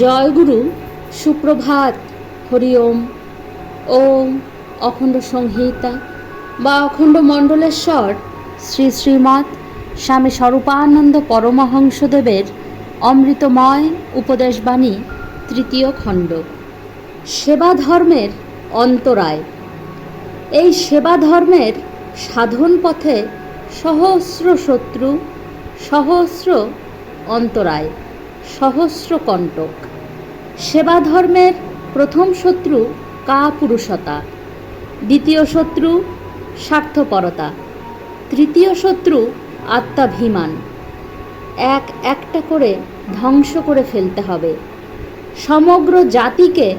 জয় গুরু, সুপ্রভাত, হরি ওম। ওম অখণ্ড সংহিতা বা অখণ্ড মণ্ডলেশ্বর শ্রী শ্রীমৎ স্বামী স্বরূপানন্দ পরমহংসদেবের অমৃতময় উপদেশবাণী, তৃতীয় খণ্ড। সেবা ধর্মের অন্তরায়। এই সেবা ধর্মের সাধন পথে সহস্র শত্রু, সহস্র অন্তরায়, সহস্র কণ্টক। সেবা ধর্মের প্রথম শত্রু কাপুরুষতা, দ্বিতীয় শত্রু স্বার্থপরতা, তৃতীয় শত্রু আত্মাভিমান। এক একটা করে ধ্বংস করে ফেলতে হবে। সমগ্র জাতিকে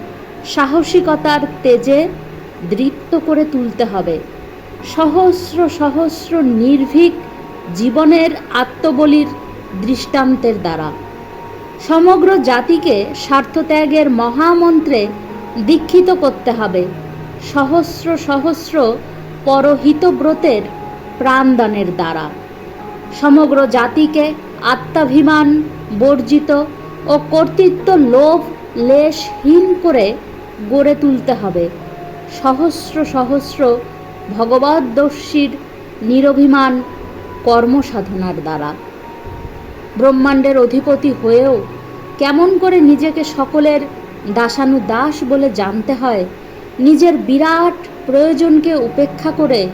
সাহসিকতার তেজে দৃপ্ত করে তুলতে হবে। সহস্র সহস্র নির্ভীক জীবনের আত্মবলির দৃষ্টান্তের দ্বারা সমগ্র জাতিকে স্বার্থত্যাগের মহামন্ত্রে দীক্ষিত করতে হবে। সহস্র সহস্র পরহিতব্রতের প্রাণদানের দ্বারা সমগ্র জাতিকে আত্মাভিমান বর্জিত ও কর্তৃত্ব লোভ লেশহীন করে গড়ে তুলতে হবে। সহস্র সহস্র ভগবদ্দর্শীর নিরভিমান কর্মসাধনার দ্বারা ব্রহ্মাণ্ডের অধিপতি হয়েও কেমন করে নিজেকে সকলের দাসানুদাস বলে জানতে হয়, নিজের বিরাট প্রয়োজনকে উপেক্ষা করে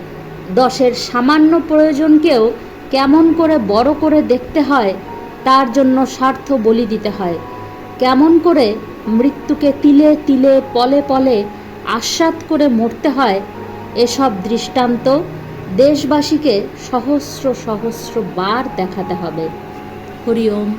দশের সামান্য প্রয়োজনকেও কেমন করে বড় করে দেখতে হয়, তার জন্য স্বার্থ বলি দিতে হয়, কেমন করে মৃত্যুকে তিলে তিলে পলে পলে আস্বাদ করে মরতে হয়, এসব দৃষ্টান্ত দেশবাসীকে সহস্র সহস্র বার দেখাতে হবে। হরি ওম।